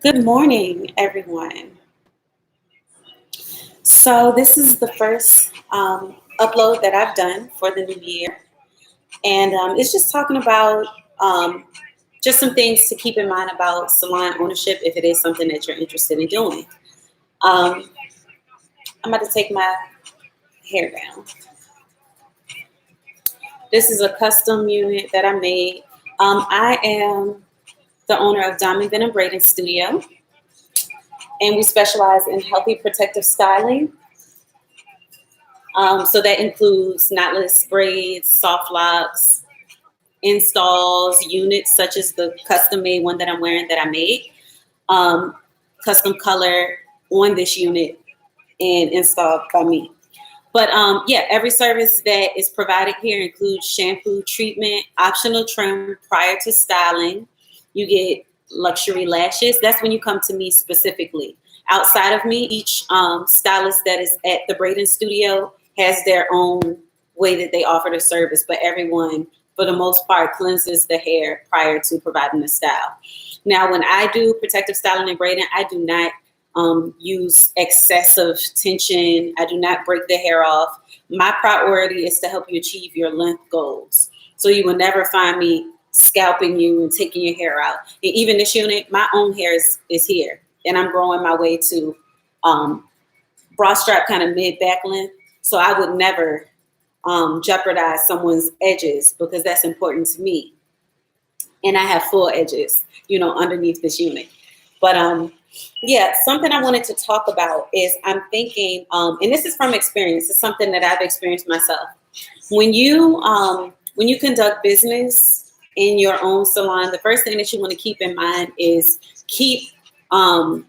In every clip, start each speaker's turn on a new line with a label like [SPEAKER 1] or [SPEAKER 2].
[SPEAKER 1] Good morning, everyone. So, this is the first upload that I've done for the new year, and it's just talking about um, just some things to keep in mind about salon ownership if it is something that you're interested in doing. Um, I'm about to take my hair down. This is a custom unit that I made. I am the owner of Diamond Venom Braiding Studio, and we specialize in healthy protective styling. So that includes knotless braids, soft locks, installs, units such as the custom made one that I'm wearing that I made, um, custom color on this unit and installed by me. But yeah, every service that is provided here includes shampoo, treatment, optional trim prior to styling. You get luxury lashes. That's when you come to me specifically. Outside of me, each stylist that is at the braiding studio has their own way that they offer the service, but everyone, for the most part, cleanses the hair prior to providing the style. Now, when I do protective styling and braiding, I do not use excessive tension. I do not break the hair off. My priority is to help you achieve your length goals. So you will never find me scalping you and taking your hair out. And even this unit, my own hair is here. And I'm growing my way to bra strap kind of mid back length. So I would never jeopardize someone's edges because that's important to me. And I have full edges, underneath this unit. But yeah, something I wanted to talk about is I'm thinking, and this is from experience. It's something that I've experienced myself. When you conduct business in your own salon, the first thing that you want to keep in mind is keep um,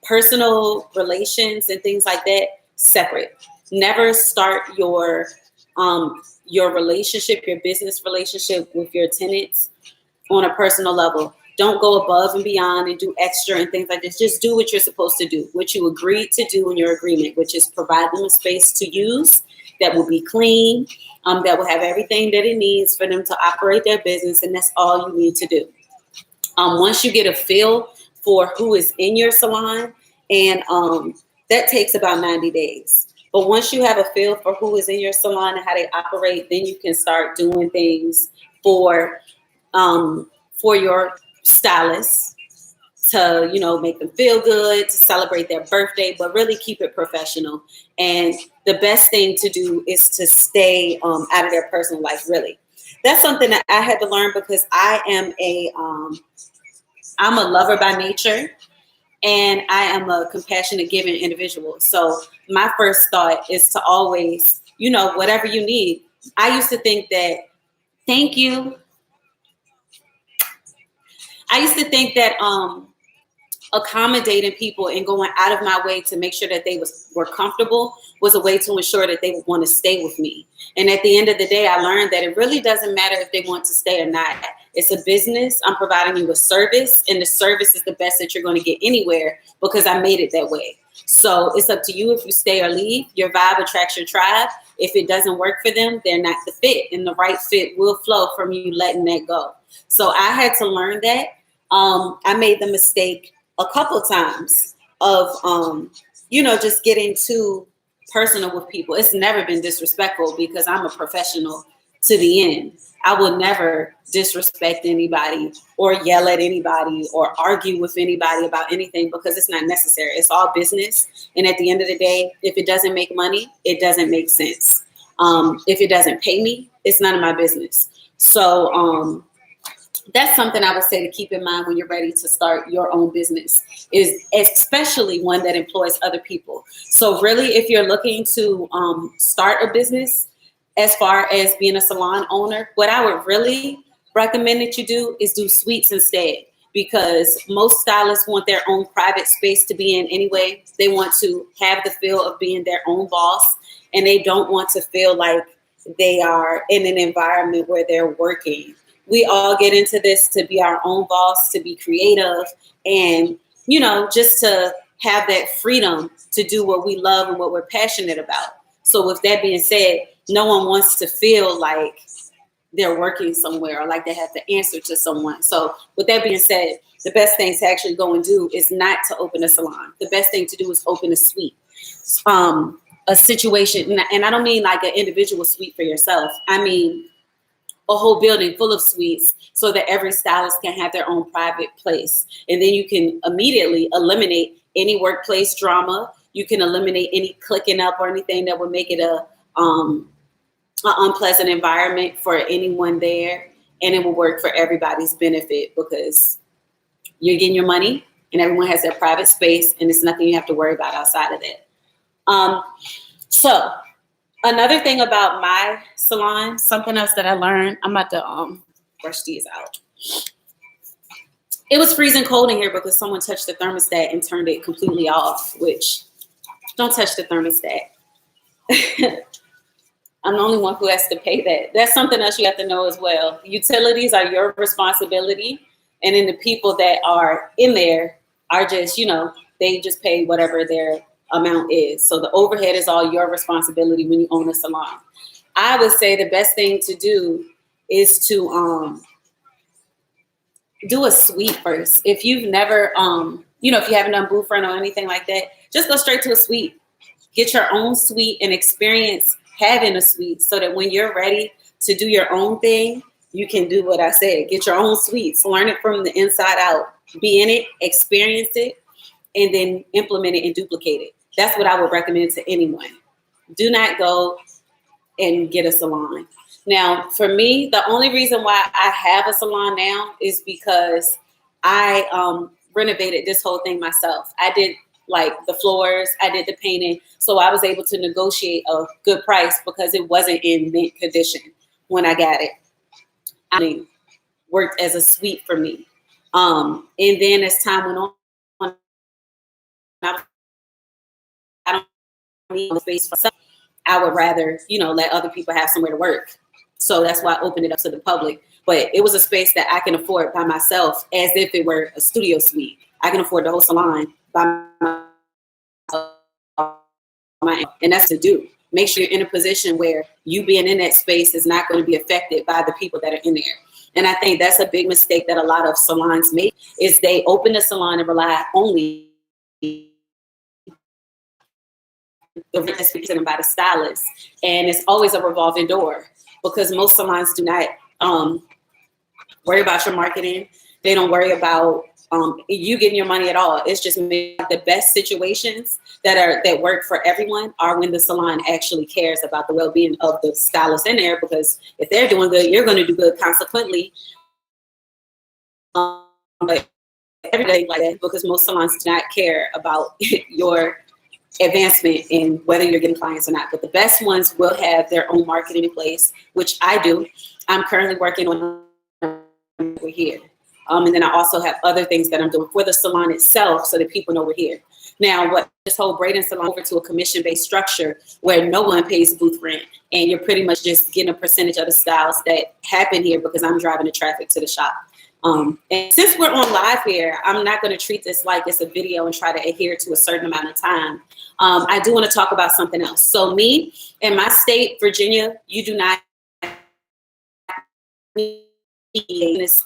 [SPEAKER 1] personal relations and things like that separate. Never start your relationship, your business relationship with your tenants on a personal level. Don't go above and beyond and do extra and things like this. Just do what you're supposed to do, what you agreed to do in your agreement, which is provide them a space to use that will be clean, that will have everything that it needs for them to operate their business, and that's all you need to do. Once you get a feel for who is in your salon, and that takes about 90 days. But once you have a feel for who is in your salon and how they operate, then you can start doing things for your stylist to, make them feel good, to celebrate their birthday, but really keep it professional. And the best thing to do is to stay out of their personal life, really. That's something that I had to learn because I'm a lover by nature and I am a compassionate, giving individual. So my first thought is to always, whatever you need. I used to think that, thank you. I used to think that accommodating people and going out of my way to make sure that they were comfortable was a way to ensure that they would want to stay with me. And at the end of the day, I learned that it really doesn't matter if they want to stay or not. It's a business. I'm providing you a service, and the service is the best that you're going to get anywhere because I made it that way. So it's up to you if you stay or leave. Your vibe attracts your tribe. If it doesn't work for them, they're not the fit, and the right fit will flow from you letting that go. So I had to learn that. I made the mistake a couple times of, just getting too personal with people. It's never been disrespectful because I'm a professional to the end. I will never disrespect anybody or yell at anybody or argue with anybody about anything because it's not necessary. It's all business. And at the end of the day, if it doesn't make money, it doesn't make sense. If it doesn't pay me, it's none of my business. So, that's something I would say to keep in mind when you're ready to start your own business, is especially one that employs other people. So really, if you're looking to start a business, as far as being a salon owner, what I would really recommend that you do is do suites instead, because most stylists want their own private space to be in anyway. They want to have the feel of being their own boss, and they don't want to feel like they are in an environment where they're working. We all get into this to be our own boss, to be creative, and, just to have that freedom to do what we love and what we're passionate about. So with that being said, no one wants to feel like they're working somewhere or like they have to answer to someone. So with that being said, the best thing to actually go and do is not to open a salon. The best thing to do is open a suite, a situation. And I don't mean like an individual suite for yourself. I mean a whole building full of suites so that every stylist can have their own private place. And then you can immediately eliminate any workplace drama. You can eliminate any clicking up or anything that would make it an unpleasant environment for anyone there. And it will work for everybody's benefit because you're getting your money and everyone has their private space and it's nothing you have to worry about outside of that. So another thing about my salon, something else that I learned, I'm about to brush these out. It was freezing cold in here because someone touched the thermostat and turned it completely off, which don't touch the thermostat. I'm the only one who has to pay that. That's something else you have to know as well. Utilities are your responsibility. And then the people that are in there are just, they just pay whatever their amount is. So the overhead is all your responsibility when you own a salon. I would say the best thing to do is to do a suite first. If you've never, if you haven't done booth rent or anything like that, just go straight to a suite. Get your own suite and experience having a suite so that when you're ready to do your own thing, you can do what I said. Get your own suites, learn it from the inside out, be in it, experience it, and then implement it and duplicate it. That's what I would recommend to anyone. Do not go and get a salon. Now, for me, the only reason why I have a salon now is because I renovated this whole thing myself. I did like the floors, I did the painting, so I was able to negotiate a good price because it wasn't in mint condition when I got it. I mean, worked as a suite for me. And then as time went on, I don't need space for myself. I would rather, let other people have somewhere to work. So that's why I opened it up to the public. But it was a space that I can afford by myself as if it were a studio suite. I can afford the whole salon by myself. And that's to do. Make sure you're in a position where you being in that space is not going to be affected by the people that are in there. And I think that's a big mistake that a lot of salons make is they open a salon and rely only the rent that's given by the stylist. And it's always a revolving door because most salons do not worry about your marketing. They don't worry about you getting your money at all. It's just the best situations that work for everyone are when the salon actually cares about the well-being of the stylist in there, because if they're doing good, you're going to do good consequently. But everything like that, because most salons do not care about your advancement in whether you're getting clients or not. But the best ones will have their own marketing in place, which I do. I'm currently working on over here. And then I also have other things that I'm doing for the salon itself so that people know we're here. Now, what this whole braiding salon over to a commission-based structure where no one pays booth rent and you're pretty much just getting a percentage of the styles that happen here because I'm driving the traffic to the shop. And since we're on live here, I'm not going to treat this like it's a video and try to adhere to a certain amount of time. I do want to talk about something else. So me, in my state, Virginia, you do not need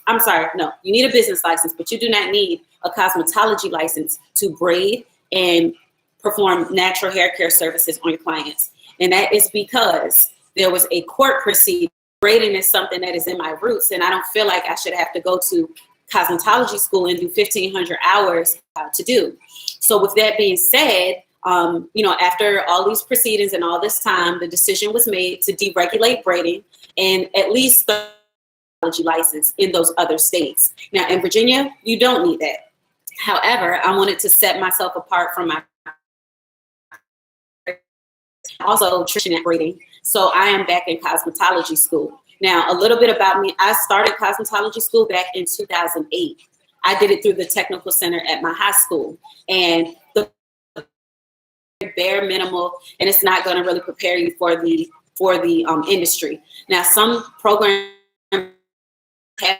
[SPEAKER 1] I'm sorry, no, you need a business license, but you do not need a cosmetology license to braid and perform natural hair care services on your clients. And that is because there was a court proceeding. Braiding is something that is in my roots, and I don't feel like I should have to go to cosmetology school and do 1,500 hours to do. So with that being said, after all these proceedings and all this time, the decision was made to deregulate braiding and at least license in those other states. Now in Virginia, you don't need that. However, I wanted to set myself apart from my also nutrition and braiding. So I am back in cosmetology school. Now, a little bit about me. I started cosmetology school back in 2008. I did it through the technical center at my high school, and the bare minimal, and it's not going to really prepare you for the industry. Now, some programs have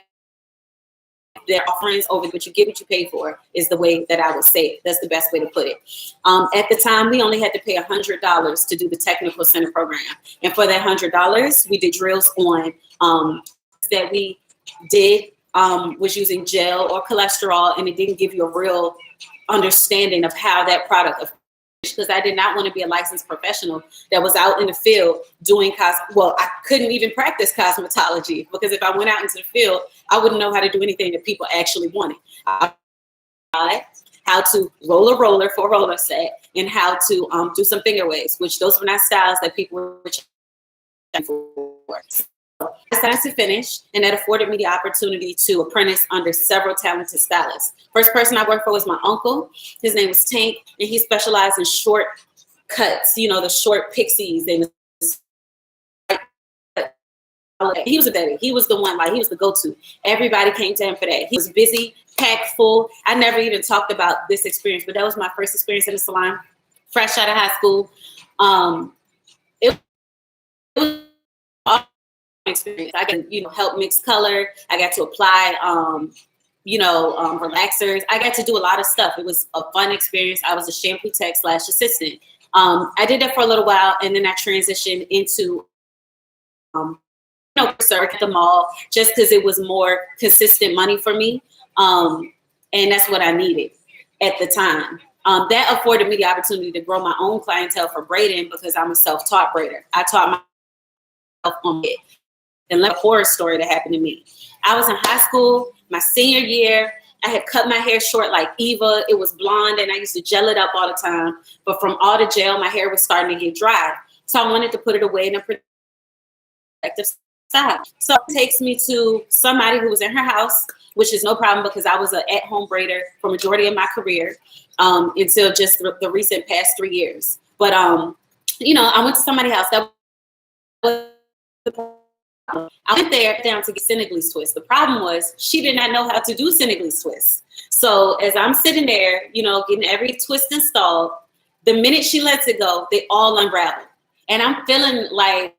[SPEAKER 1] their offerings over, but you get what you pay for is the way that I would say it. That's the best way to put it. At the time, we only had to pay $100 to do the technical center program. And for that $100, we did drills on that we did was using gel or cholesterol, and it didn't give you a real understanding of how that product, because I did not want to be a licensed professional that was out in the field doing I couldn't even practice cosmetology, because if I went out into the field, I wouldn't know how to do anything that people actually wanted. I tried how to roll a roller for a roller set, and how to do some finger waves, which those were not styles that people were checking for. So I decided to finish, and that afforded me the opportunity to apprentice under several talented stylists. First person I worked for was my uncle. His name was Tank, and he specialized in short cuts, the short pixies. And he was a daddy. He was the one, he was the go-to. Everybody came to him for that. He was busy, packed full. I never even talked about this experience, but that was my first experience in the salon, fresh out of high school. It was experience. I can, help mix color. I got to apply, relaxers. I got to do a lot of stuff. It was a fun experience. I was a shampoo tech / assistant. I did that for a little while, and then I transitioned into, at the mall, just because it was more consistent money for me. And that's what I needed at the time. That afforded me the opportunity to grow my own clientele for braiding, because I'm a self-taught braider. I taught myself on it. And let a horror story that happened to me. I was in high school, my senior year. I had cut my hair short like Eva. It was blonde, and I used to gel it up all the time. But from all the gel, my hair was starting to get dry. So I wanted to put it away in a protective style. So it takes me to somebody who was in her house, which is no problem, because I was an at-home braider for majority of my career until just the recent past 3 years. But, I went to somebody's house. That was I went there down to get Senegalese twists. The problem was she did not know how to do Senegalese twists. So as I'm sitting there, getting every twist installed, the minute she lets it go, they all unravel. And I'm feeling like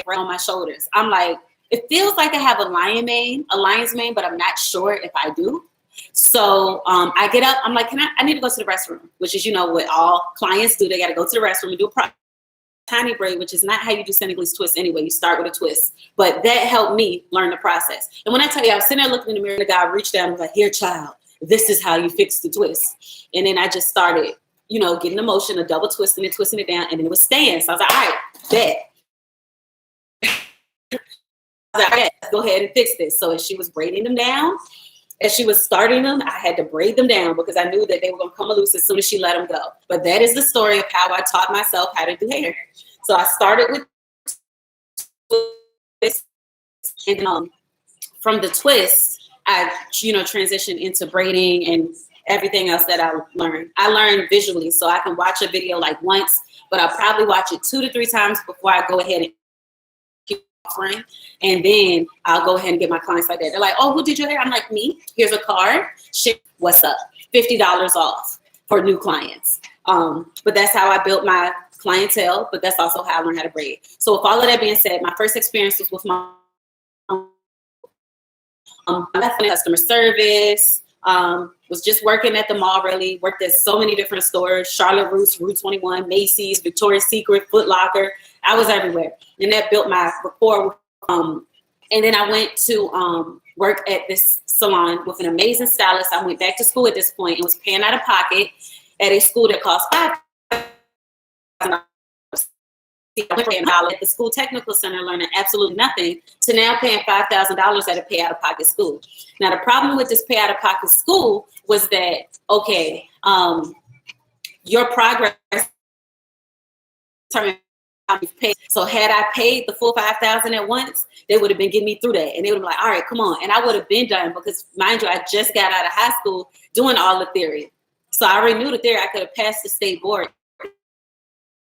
[SPEAKER 1] on my shoulders. I'm like, it feels like I have a lion's mane, but I'm not sure if I do. So I get up. I'm like, I need to go to the restroom, which is, what all clients do. They got to go to the restroom and do a tiny braid, which is not how you do Senegalese twists anyway. You start with a twist. But that helped me learn the process. And when I tell you, I was sitting there looking in the mirror, and the guy reached down and was like, here, child, this is how you fix the twist. And then I just started, getting the motion of double twisting and twisting it down, and then it was staying. So I was like, all right, bet. Go ahead and fix this. So as she was braiding them down, as she was starting them, I had to braid them down, because I knew that they were going to come loose as soon as she let them go. But that is the story of how I taught myself how to do hair. So I started with twists, and from the twists, I transitioned into braiding and everything else that I learned. I learned visually, so I can watch a video once, but I'll probably watch it 2 to 3 times before I go ahead and offering, and then I'll go ahead and get my clients like that. They're like, oh, who did your hair? I'm like, me. Here's a card. Shit, what's up? $50 off for new clients. But that's how I built my clientele, but that's also how I learned how to braid. So with all of that being said, my first experience was with my customer service, was just working at the mall, really. Worked at so many different stores, Charlotte Russe, Route 21, Macy's, Victoria's Secret, Foot Locker. I was everywhere. And that built my rapport. And then I went to work at this salon with an amazing stylist. I went back to school at this point and was paying out of pocket at a school that cost $5,000. I went paying $1 at the school technical center, learning absolutely nothing, to now paying $5,000 at a pay out of pocket school. Now the problem with this pay out of pocket school was that, okay, your progress determined how you pay. So had I paid the full $5,000 at once, they would have been getting me through that, and they would have been like, all right, come on, and I would have been done, because mind you, I just got out of high school doing all the theory, so I already knew the theory. I could have passed the state board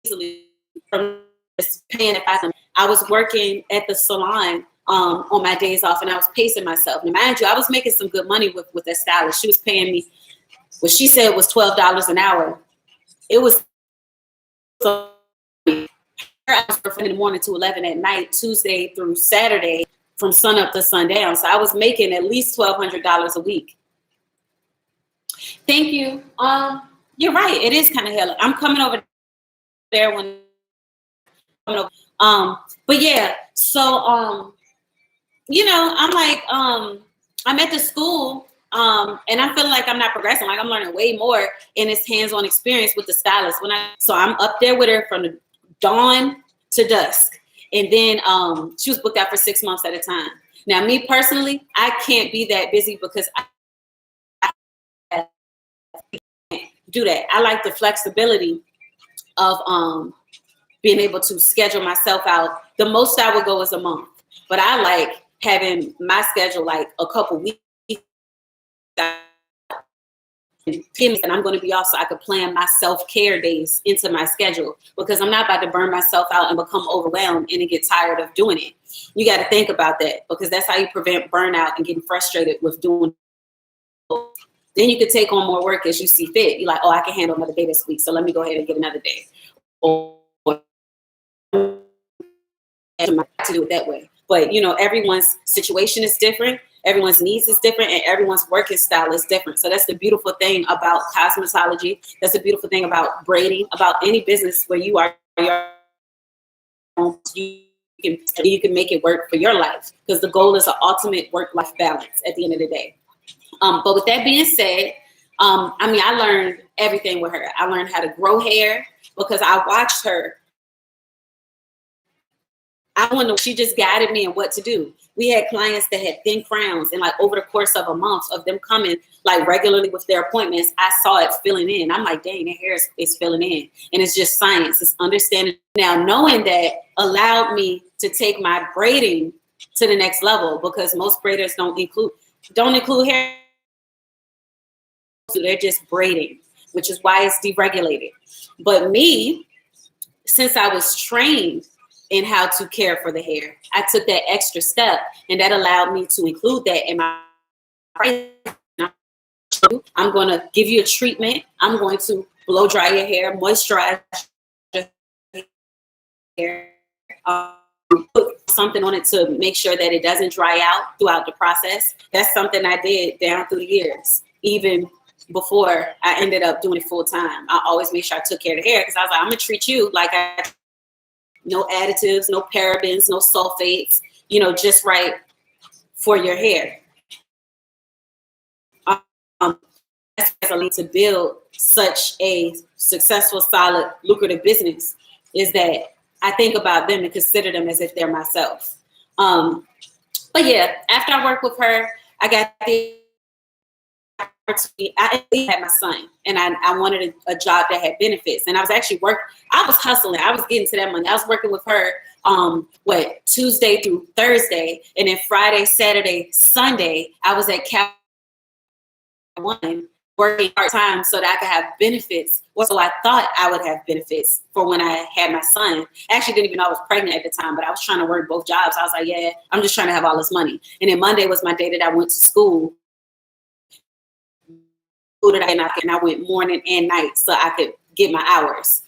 [SPEAKER 1] easily from just paying $5,000. I was working at the salon on my days off, and I was pacing myself. Now, mind you, I was making some good money with that stylist. She was paying me what she said was $12 an hour. It was I was working in the morning to 11 at night, Tuesday through Saturday, from sun up to sundown. So I was making at least $1,200 a week. Thank you. You're right. It is kind of hell. I'm coming over there when. But yeah. So I'm like, I'm at the school, and I'm feeling like I'm not progressing. Like I'm learning way more in this hands-on experience with the stylist. So I'm up there with her from the dawn to dusk, and then she was booked out for 6 months at a time. Now, me personally, I can't be that busy because I can't do that. I like the flexibility of being able to schedule myself out. The most I would go is a month, but I like having my schedule like a couple weeks. And I'm going to be off so I could plan my self-care days into my schedule, because I'm not about to burn myself out and become overwhelmed and get tired of doing it. You got to think about that, because that's how you prevent burnout and getting frustrated with doing it. Then you could take on more work as you see fit. You're like, oh, I can handle another day this week, so let me go ahead and get another day. Or to do it that way. But everyone's situation is different, everyone's needs is different, and everyone's working style is different. So that's the beautiful thing about cosmetology. That's the beautiful thing about braiding, about any business where you are you can make it work for your life, because the goal is an ultimate work-life balance at the end of the day. But with that being said, I learned everything with her. I learned how to grow hair because I watched her. She just guided me in what to do. We had clients that had thin crowns, and like over the course of a month of them coming like regularly with their appointments, I saw it filling in. I'm like, dang, their hair is filling in. And it's just science. It's understanding. Now, knowing that allowed me to take my braiding to the next level, because most braiders don't include hair. So they're just braiding, which is why it's deregulated. But me, since I was trained in how to care for the hair, I took that extra step, and that allowed me to include that in my price. I'm going to give you a treatment. I'm going to blow dry your hair, moisturize your hair, put something on it to make sure that it doesn't dry out throughout the process. That's something I did down through the years, even before I ended up doing it full time. I always made sure I took care of the hair, because I was like, I'm going to treat you like no additives, no parabens, no sulfates, just right for your hair. That's a need to build such a successful, solid, lucrative business, is that I think about them and consider them as if they're myself. But yeah, after I worked with her, I got the opportunity. I had my son, and I wanted a job that had benefits. And I was actually I was hustling. I was getting to that money. I was working with her Tuesday through Thursday, and then Friday, Saturday, Sunday, I was at Cap One working part-time so that I could have benefits. So I thought I would have benefits for when I had my son. I actually didn't even know I was pregnant at the time, but I was trying to work both jobs. I was like, yeah, I'm just trying to have all this money. And then Monday was my day that I went to school. And I went morning and night so I could get my hours.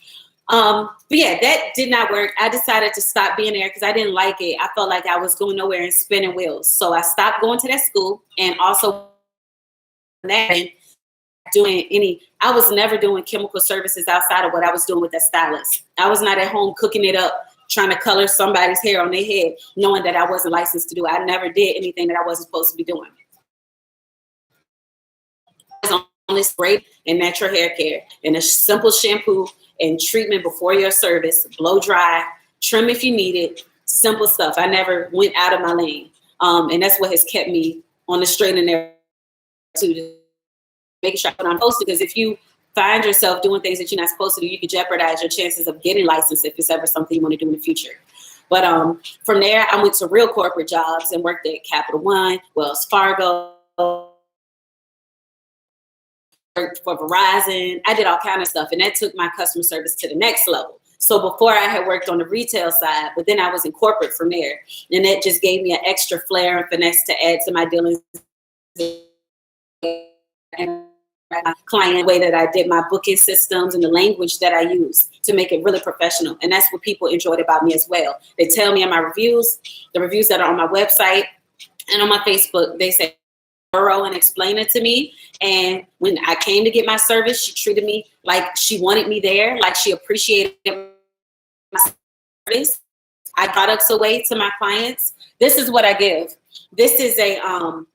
[SPEAKER 1] But yeah, that did not work. I decided to stop being there because I didn't like it. I felt like I was going nowhere and spinning wheels. So I stopped going to that school, and also I was never doing chemical services outside of what I was doing with that stylist. I was not at home cooking it up, trying to color somebody's hair on their head, knowing that I wasn't licensed to do it. I never did anything that I wasn't supposed to be doing. On this braid and natural hair care and a simple shampoo and treatment before your service, blow dry, trim if you need it, simple stuff. I never went out of my lane. And that's what has kept me on the straight and narrow to making sure I'm supposed to, because if you find yourself doing things that you're not supposed to do, you could jeopardize your chances of getting licensed if it's ever something you want to do in the future. But from there, I went to real corporate jobs and worked at Capital One, Wells Fargo, worked for Verizon. I did all kind of stuff, and that took my customer service to the next level. So before I had worked on the retail side, but then I was in corporate from there, and that just gave me an extra flair and finesse to add to my dealings. And my client, the way that I did my booking systems and the language that I use to make it really professional. And that's what people enjoyed about me as well. They tell me in my reviews, the reviews that are on my website and on my Facebook, they say thorough and explain it to me. And when I came to get my service, she treated me like she wanted me there, like she appreciated my service. I products away to my clients. This is what I give. This is a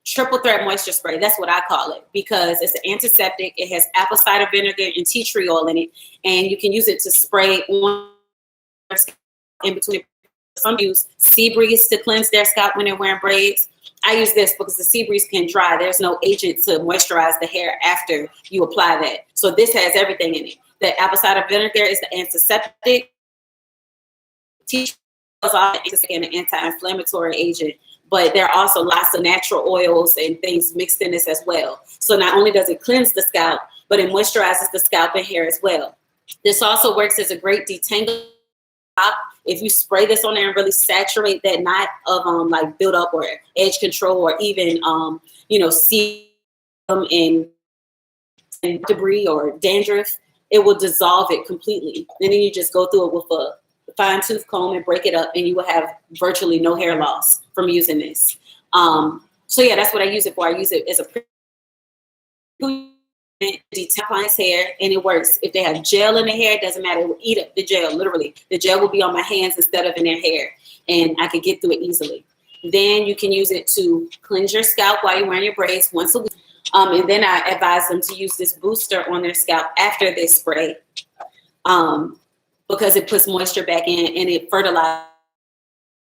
[SPEAKER 1] triple threat moisture spray. That's what I call it because it's an antiseptic. It has apple cider vinegar and tea tree oil in it. And you can use it to spray on in between. Some use sea breeze to cleanse their scalp when they're wearing braids. I use this because the sea breeze can dry. There's no agent to moisturize the hair after you apply that. So this has everything in it. The apple cider vinegar is the antiseptic. Tea tree oil is an anti-inflammatory agent. But there are also lots of natural oils and things mixed in this as well. So not only does it cleanse the scalp, but it moisturizes the scalp and hair as well. This also works as a great detangler. If you spray this on there and really saturate that knot of like build up or edge control or even sebum and debris or dandruff, it will dissolve it completely. And then you just go through it with a fine tooth comb and break it up, and you will have virtually no hair loss from using this. So yeah, that's what I use it for. I use it as a detail client's hair, and it works. If they have gel in their hair, it doesn't matter. It will eat up the gel, literally. The gel will be on my hands instead of in their hair, and I could get through it easily. Then you can use it to cleanse your scalp while you're wearing your braids once a week. And then I advise them to use this booster on their scalp after they spray, because it puts moisture back in and it fertilizes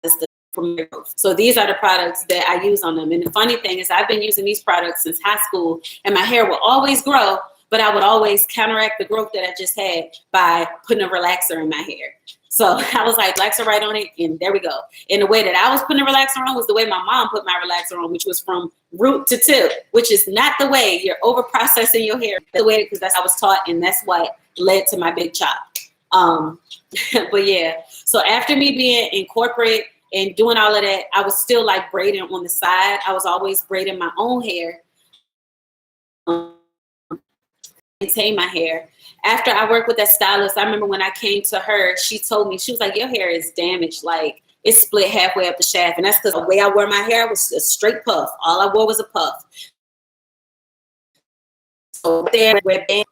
[SPEAKER 1] the growth. So these are the products that I use on them. And the funny thing is I've been using these products since high school, and my hair will always grow, but I would always counteract the growth that I just had by putting a relaxer in my hair. So I was like, relaxer right on it, and there we go. And the way that I was putting a relaxer on was the way my mom put my relaxer on, which was from root to tip, which is not the way. You're over processing your hair. The way, because that's how I was taught, and that's what led to my big chop. But yeah, so after me being in corporate and doing all of that, I was still like braiding on the side. I was always braiding my own hair, maintain my hair. After I worked with that stylist, I remember when I came to her, she told me, she was like, your hair is damaged. Like, it's split halfway up the shaft. And that's because the way I wore my hair was a straight puff. All I wore was a puff. So there, where band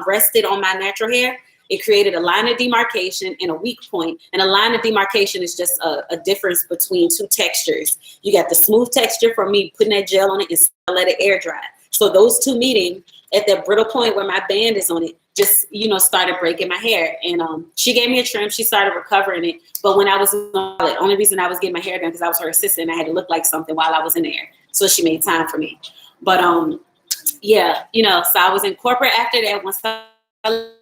[SPEAKER 1] rested on my natural hair, it created a line of demarcation and a weak point. And a line of demarcation is just a difference between two textures. You got the smooth texture from me putting that gel on it and let it air dry. So those two meeting at that brittle point where my band is on it, just, started breaking my hair. And she gave me a trim. She started recovering it. But when I was on it, only reason I was getting my hair done because I was her assistant. I had to look like something while I was in there. So she made time for me. But yeah, so I was in corporate after that. Once I left,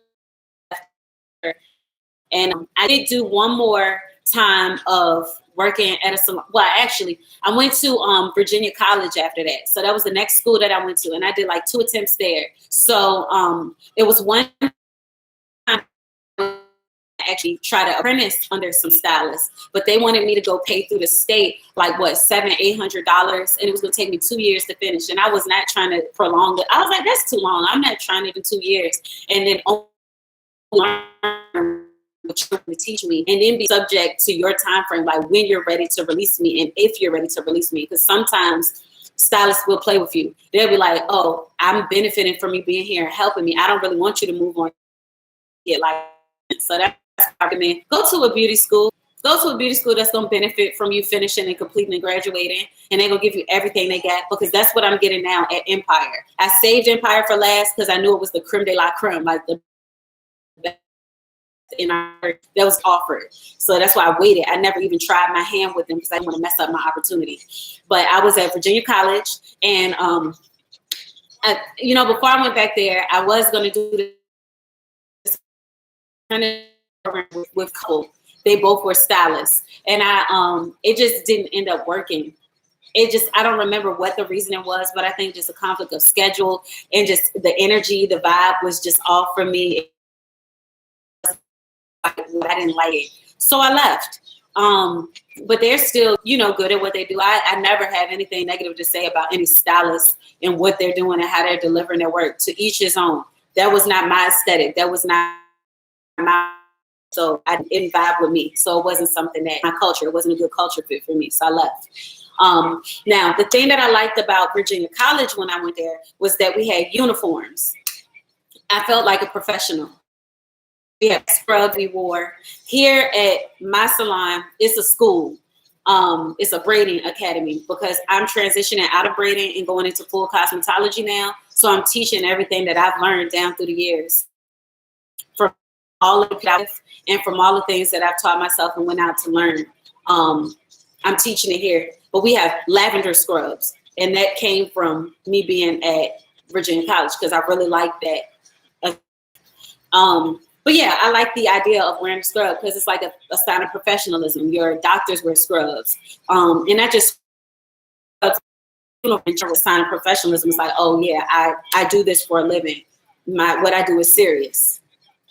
[SPEAKER 1] and I did do one more time of working at a salon. Well, actually, I went to Virginia College after that. So that was the next school that I went to, and I did like 2 attempts there. So it was one time I actually tried to apprentice under some stylists, but they wanted me to go pay through the state like $700-800, and it was going to take me 2 years to finish. And I was not trying to prolong it. I was like, that's too long. I'm not trying to do 2 years and then learn to teach me and then be subject to your time frame, like when you're ready to release me and if you're ready to release me. Because sometimes stylists will play with you. They'll be like, oh, I'm benefiting from you being here and helping me. I don't really want you to move on. So that's I recommend. Go to a beauty school. Go to a beauty school that's going to benefit from you finishing and completing and graduating, and they're going to give you everything they got, because that's what I'm getting now at Empire. I saved Empire for last because I knew it was the creme de la creme, like the best that was offered. So that's why I waited. I never even tried my hand with them because I didn't want to mess up my opportunity. But I was at Virginia College, and before I went back there, I was going to do this kind of with couple. They both were stylists, and it just didn't end up working. I don't remember what the reason was, but I think just a conflict of schedule and just the energy, the vibe was just off for me. I didn't like it. So I left. But they're still, good at what they do. I never have anything negative to say about any stylist and what they're doing and how they're delivering their work. To each his own. That was not my aesthetic. That was not my, so I didn't vibe with me. So it wasn't something that my culture, it wasn't a good culture fit for me. So I left. Now, the thing that I liked about Virginia College when I went there was that we had uniforms. I felt like a professional. We had scrubs we wore. Here at my salon, it's a school. It's a braiding academy because I'm transitioning out of braiding and going into full cosmetology now. So I'm teaching everything that I've learned down through the years from all of the and from all the things that I've taught myself and went out to learn. I'm teaching it here. But we have lavender scrubs, and that came from me being at Virginia College because I really like that. But yeah, I like the idea of wearing a scrub because it's like a sign of professionalism. Your doctors wear scrubs, and not just a sign of professionalism. It's like, oh yeah, I do this for a living. What I do is serious.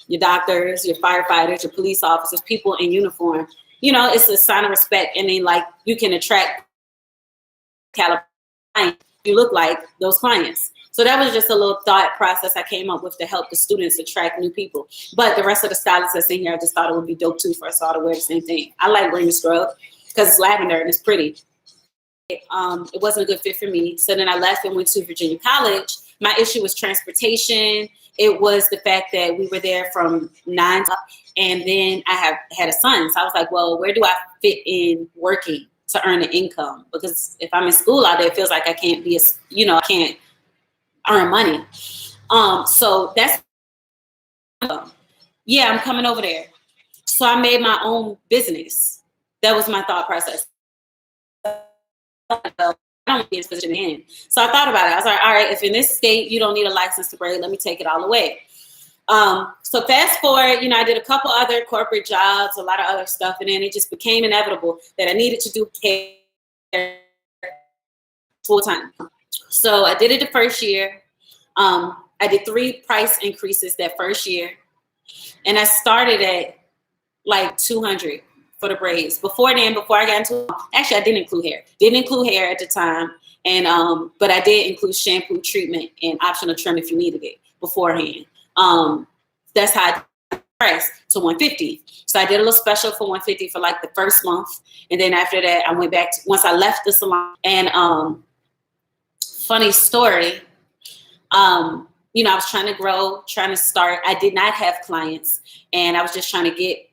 [SPEAKER 1] Your doctors, your firefighters, your police officers, people in uniform. It's a sign of respect, and then like you can attract caliber you look like those clients. So that was just a little thought process I came up with to help the students attract new people. But the rest of the stylists that's in here, I just thought it would be dope too for us all to wear the same thing. I like wearing the scrub because it's lavender and it's pretty. It wasn't a good fit for me. So then I left and went to Virginia College. My issue was transportation. It was the fact that we were there from 9 to, and then I had a son. So I was like, well, where do I fit in working to earn an income? Because if I'm in school all day, it feels like I can't be I can't earn money. So that's, yeah, I'm coming over there. So I made my own business. That was my thought process. I don't be in this position in. So I thought about it. I was like, all right, if in this state you don't need a license to braid, let me take it all away. So fast forward, I did a couple other corporate jobs, a lot of other stuff, and then it just became inevitable that I needed to do hair full time. So I did it the first year. I did 3 price increases that first year, and I started at like 200 for the braids. Before I got into, actually I didn't include hair. Didn't include hair at the time, and but I did include shampoo, treatment, and optional trim if you needed it beforehand. That's how I priced to 150. So I did a little special for 150 for like the first month, and then after that I went back to, once I left the salon. And funny story, I was trying to grow, trying to start. I did not have clients, and I was just trying to get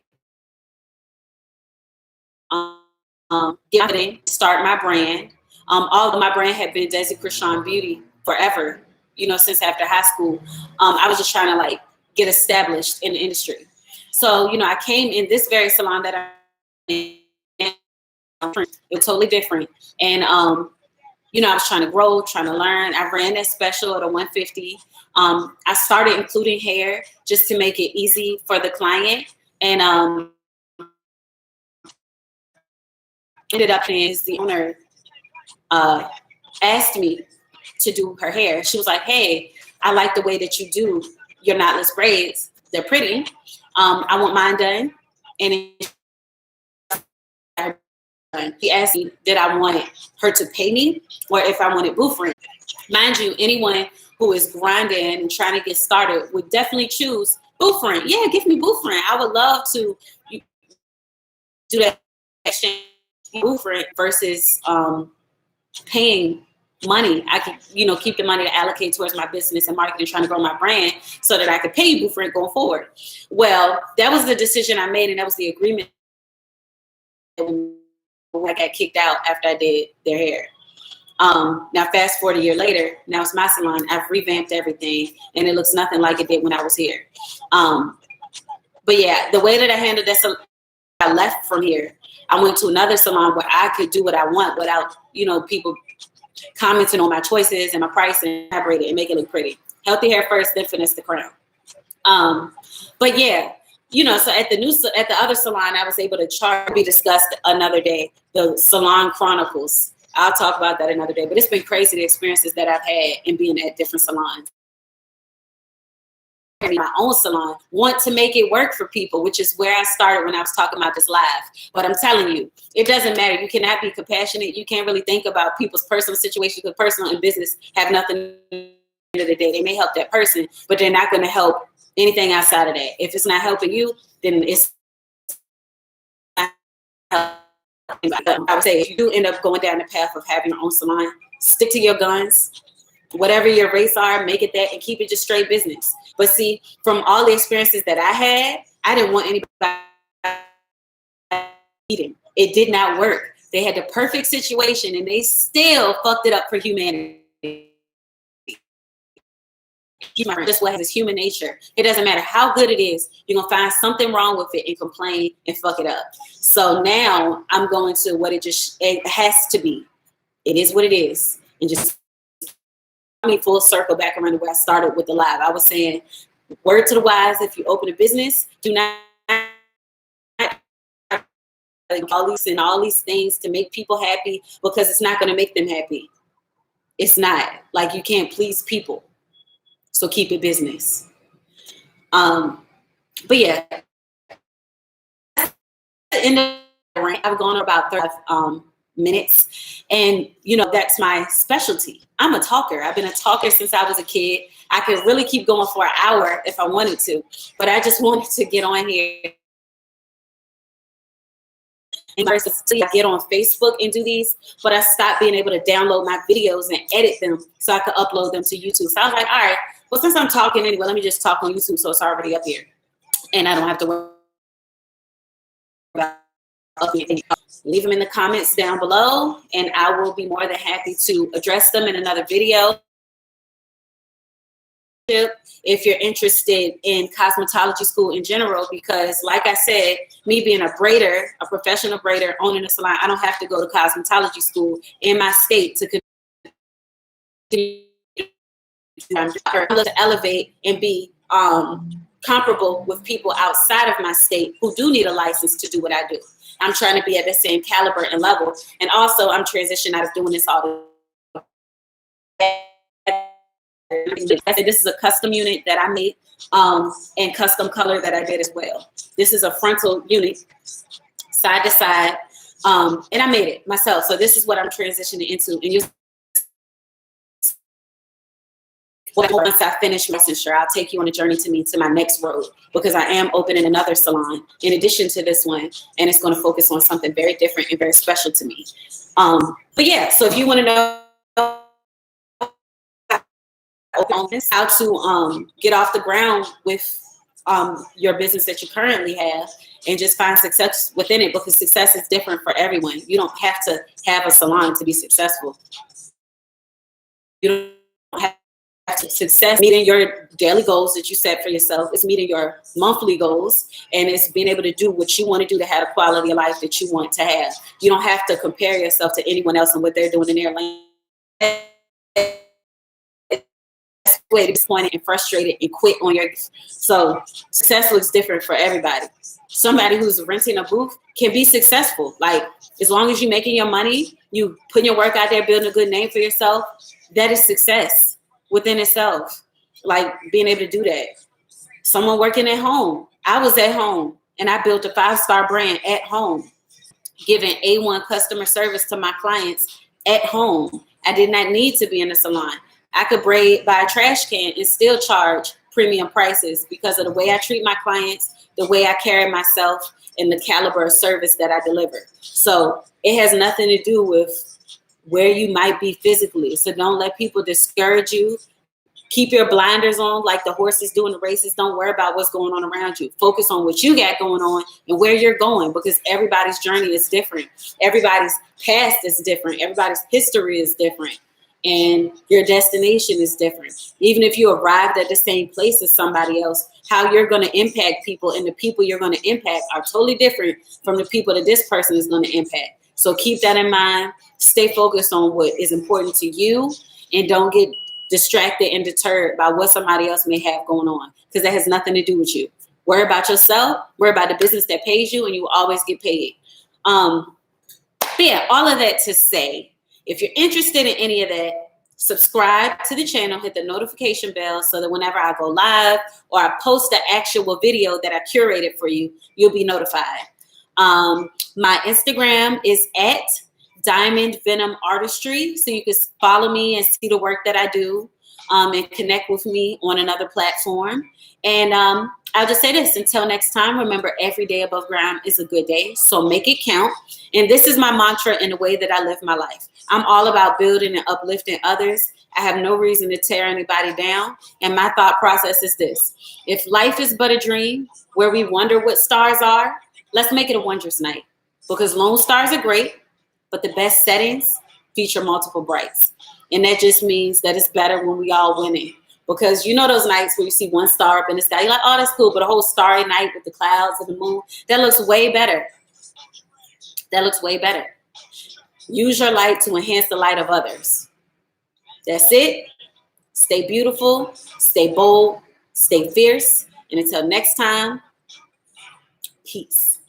[SPEAKER 1] start my brand. Although my brand had been Desi Krishan Beauty forever, since after high school. I was just trying to like get established in the industry. So, I came in this very salon that I'm in. It was totally different. And, I was trying to grow, trying to learn. I ran that special at a 150. I started including hair just to make it easy for the client. And ended up is the owner asked me to do her hair. She was like, hey, I like the way that you do your knotless braids. They're pretty. I want mine done. And she asked me, did I want her to pay me or if I wanted booth rent? Mind you, anyone who is grinding and trying to get started would definitely choose booth rent. Yeah, give me booth rent. I would love to do that exchange booth rent versus paying money. I could, keep the money to allocate towards my business and marketing, trying to grow my brand so that I could pay you booth rent going forward. Well, that was the decision I made, and that was the agreement when I got kicked out after I did their hair. Now fast forward a year later, now it's my salon. I've revamped everything, and it looks nothing like it did when I was here. But yeah, the way that I handled that, I left from here. I went to another salon where I could do what I want without, people commenting on my choices and my price and elaborate it and make it look pretty. Healthy hair first, then finesse the crown. But yeah, so at the other salon, I was able to charge, be discussed another day, the Salon Chronicles. I'll talk about that another day, but it's been crazy, the experiences that I've had in being at different salons. my own salon, want to make it work for people, which is where I started when I was talking about this live. But I'm telling you, it doesn't matter. You cannot be compassionate. You can't really think about people's personal situations, because personal and business have nothing at the end of the day. They may help that person, but they're not going to help anything outside of that. If it's not helping you, then it's not helping. I would say if you do end up going down the path of having your own salon, stick to your guns. Whatever your rates are, make it that, and keep it just straight business. But see, from all the experiences that I had, I didn't want anybody eating. It did not work. They had the perfect situation, and they still fucked it up for humanity. That's what is human nature. It doesn't matter how good it is. You're going to find something wrong with it and complain and fuck it up. So now I'm going to what it has to be. It is what it is. And just full circle back around to where I started with the live. I was saying, word to the wise, if you open a business, do not all these things to make people happy, because it's not going to make them happy. It's not. Like, you can't please people. So keep it business. But yeah, I've gone about 35 minutes, and that's my specialty. I'm a talker. I've been a talker since I was a kid. I could really keep going for an hour if I wanted to, but I just wanted to get on here and get on Facebook and do these, but I stopped being able to download my videos and edit them so I could upload them to YouTube. So I was like, all right, well, since I'm talking anyway, let me just talk on YouTube so it's already up here, and I don't have to worry about updating. Leave them in the comments down below, and I will be more than happy to address them in another video. If you're interested in cosmetology school in general, because like I said, me being a braider, a professional braider, owning a salon, I don't have to go to cosmetology school in my state to continue to elevate and be comparable with people outside of my state who do need a license to do what I do. I'm trying to be at the same caliber and level. And also, I'm transitioning out of doing this all the This is a custom unit that I made, and custom color that I did as well. This is a frontal unit, side to side, and I made it myself. So this is what I'm transitioning into. And once I finish my licensure, I'll take you on a journey to my next road, because I am opening another salon in addition to this one, and it's going to focus on something very different and very special to me. But yeah, so if you want to know how to get off the ground with your business that you currently have, and just find success within it, because success is different for everyone. You don't have to have a salon to be successful. You don't have to. Success meeting your daily goals that you set for yourself. It's meeting your monthly goals, and it's being able to do what you want to do to have a quality of life that you want to have. You don't have to compare yourself to anyone else and what they're doing in their lane. Way disappointed and frustrated and quit on your. So success looks different for everybody. Somebody who's renting a booth can be successful. Like, as long as you're making your money, you putting your work out there, building a good name for yourself, that is success within itself. Like, being able to do that. Someone working at home. I was at home and I built a 5-star brand at home, giving A1 customer service to my clients at home. I did not need to be in a salon. I could braid by a trash can and still charge premium prices because of the way I treat my clients, the way I carry myself, and the caliber of service that I deliver. So it has nothing to do with where you might be physically. So don't let people discourage you. Keep your blinders on like the horses do in the races. Don't worry about what's going on around you. Focus on what you got going on and where you're going, because everybody's journey is different. Everybody's past is different. Everybody's history is different. And your destination is different. Even if you arrived at the same place as somebody else, how you're going to impact people and the people you're going to impact are totally different from the people that this person is going to impact. So keep that in mind. Stay focused on what is important to you, and don't get distracted and deterred by what somebody else may have going on, because that has nothing to do with you. Worry about yourself, worry about the business that pays you, and you will always get paid. But yeah, all of that to say, if you're interested in any of that, Subscribe to the channel, hit the notification bell so that whenever I go live or I post the actual video that I curated for you, you'll be notified. My Instagram is at Diamond Venom Artistry, so you can follow me and see the work that I do, and connect with me on another platform. And I'll just say this, until next time, remember, every day above ground is a good day, so make it count. And this is my mantra in the way that I live my life. I'm all about building and uplifting others. I have no reason to tear anybody down. And my thought process is this: if life is but a dream where we wonder what stars are, let's make it a wondrous night. Because lone stars are great, but the best settings feature multiple brights. And that just means that it's better when we all winning. Because you know those nights where you see one star up in the sky, you're like, oh, that's cool, but a whole starry night with the clouds and the moon, that looks way better. That looks way better. Use your light to enhance the light of others. That's it. Stay beautiful, stay bold, stay fierce. And until next time, peace.